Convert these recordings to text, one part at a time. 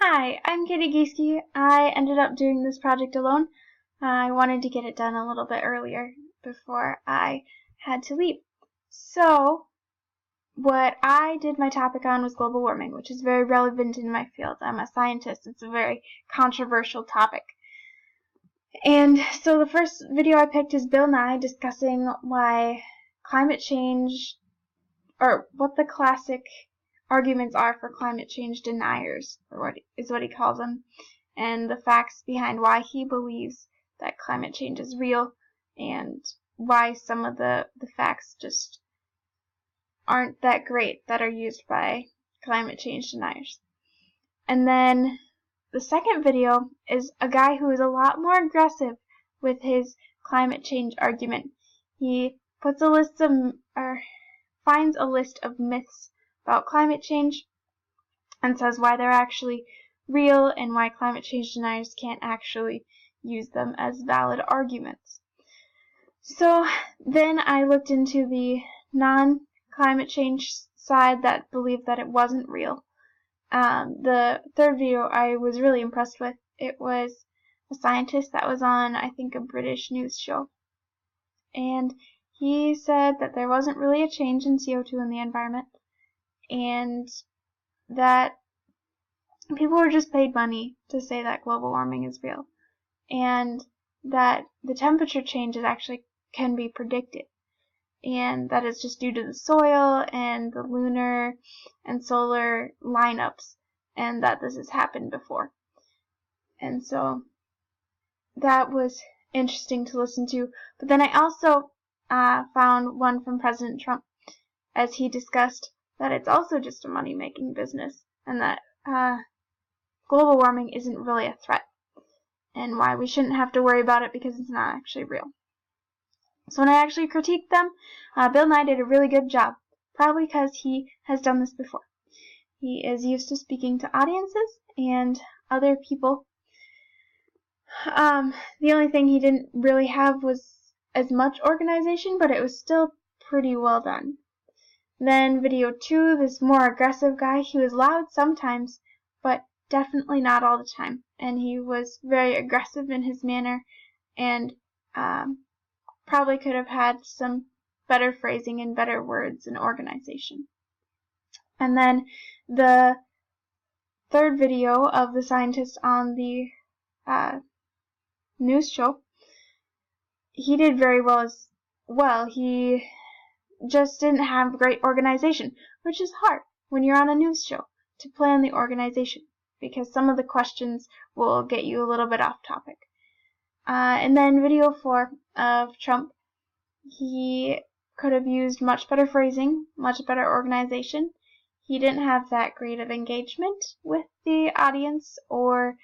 Hi, I'm Katie Gieske. I ended up doing this project alone. I wanted to get it done a little bit earlier before I had to leave. So, what I did my topic on was global warming, which is very relevant in my field. I'm a scientist. It's a very controversial topic. And so the first video I picked is Bill Nye discussing why climate change, or what the classic arguments are for climate change deniers, or what he calls them, and the facts behind why he believes that climate change is real, and why some of the facts just aren't that great that are used by climate change deniers. And then the second video is a guy who is a lot more aggressive with his climate change argument. He puts a list of, or finds a list of myths about climate change and says why they're actually real and why climate change deniers can't actually use them as valid arguments. So then I looked into the non-climate change side that believed that it wasn't real. The third video I was really impressed with. It was a scientist that was on, I think, a British news show. And he said that there wasn't really a change in CO2 in the environment, and that people were just paid money to say that global warming is real, and that the temperature changes actually can be predicted, and that it's just due to the soil and the lunar and solar lineups, and that this has happened before. And so that was interesting to listen to. But then I also found one from President Trump, as he discussed that it's also just a money-making business, and that global warming isn't really a threat, and why we shouldn't have to worry about it because it's not actually real. So when I actually critiqued them, Bill Nye did a really good job, probably because he has done this before. He is used to speaking to audiences and other people. The only thing he didn't really have was as much organization, but it was still pretty well done. Then video 2, this more aggressive guy, he was loud sometimes, but definitely not all the time. And he was very aggressive in his manner, and probably could have had some better phrasing and better words and organization. And then the third video of the scientist on the news show, he did very well as well. He just didn't have great organization, which is hard when you're on a news show to plan the organization, because some of the questions will get you a little bit off topic. And then video 4 of Trump, he could have used much better phrasing, much better organization. He didn't have that great of engagement with the audience, or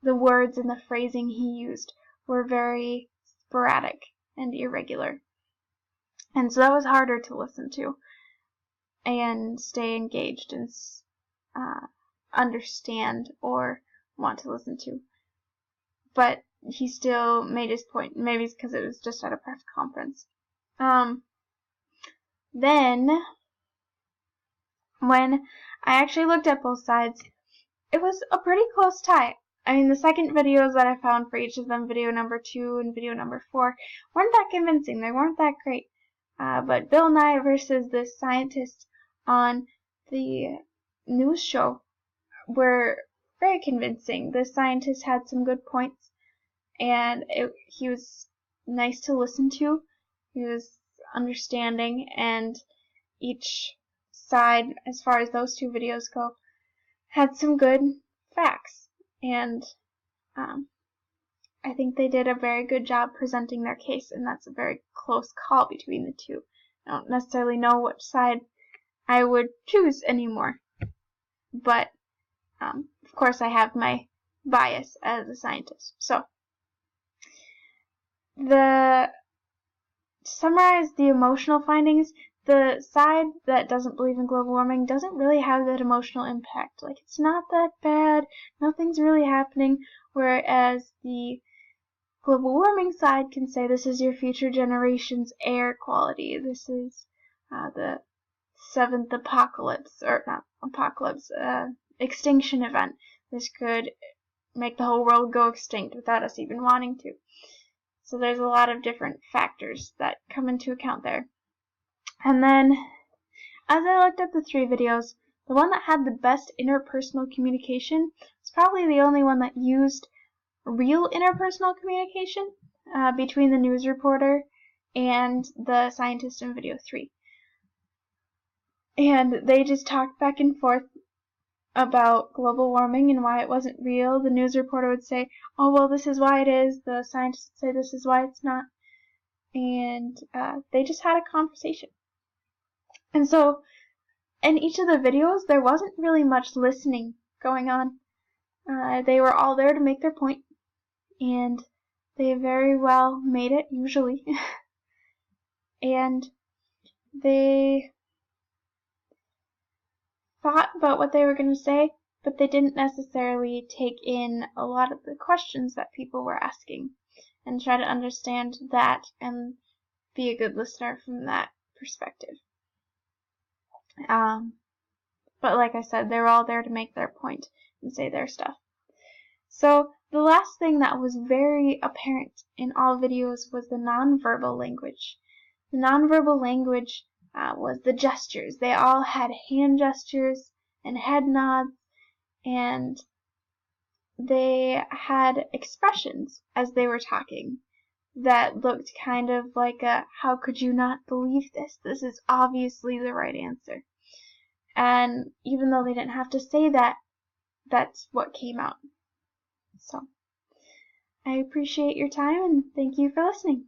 the words and the phrasing he used were very sporadic and irregular. And so that was harder to listen to and stay engaged and understand or want to listen to. But he still made his point. Maybe it's because it was just at a press conference. Then, when I actually looked at both sides, it was a pretty close tie. I mean, the second videos that I found for each of them, video number 2 and video number 4, weren't that convincing. They weren't that great. But Bill Nye versus this scientist on the news show were very convincing. The scientist had some good points, and he was nice to listen to. He was understanding, and each side, as far as those two videos go, had some good facts. And I think they did a very good job presenting their case, and that's a very close call between the two. I don't necessarily know which side I would choose anymore, but of course I have my bias as a scientist. So, to summarize the emotional findings, the side that doesn't believe in global warming doesn't really have that emotional impact. Like, it's not that bad, nothing's really happening, whereas the global warming side can say this is your future generation's air quality, this is the seventh apocalypse, or not apocalypse, extinction event. This could make the whole world go extinct without us even wanting to. So there's a lot of different factors that come into account there. And then, as I looked at the 3 videos, the one that had the best interpersonal communication was probably the only one that used real interpersonal communication between the news reporter and the scientist in video 3. And they just talked back and forth about global warming and why it wasn't real. The news reporter would say, oh, well, this is why it is. The scientist would say this is why it's not. And they just had a conversation. And so in each of the videos, there wasn't really much listening going on. They were all there to make their point, and they very well made it, usually. And they thought about what they were going to say, but they didn't necessarily take in a lot of the questions that people were asking and try to understand that and be a good listener from that perspective. But like I said, they were all there to make their point and say their stuff. So the last thing that was very apparent in all videos was the nonverbal language. The nonverbal language was the gestures. They all had hand gestures and head nods, and they had expressions as they were talking that looked kind of like a, how could you not believe this? This is obviously the right answer. And even though they didn't have to say that, that's what came out. So, I appreciate your time and thank you for listening.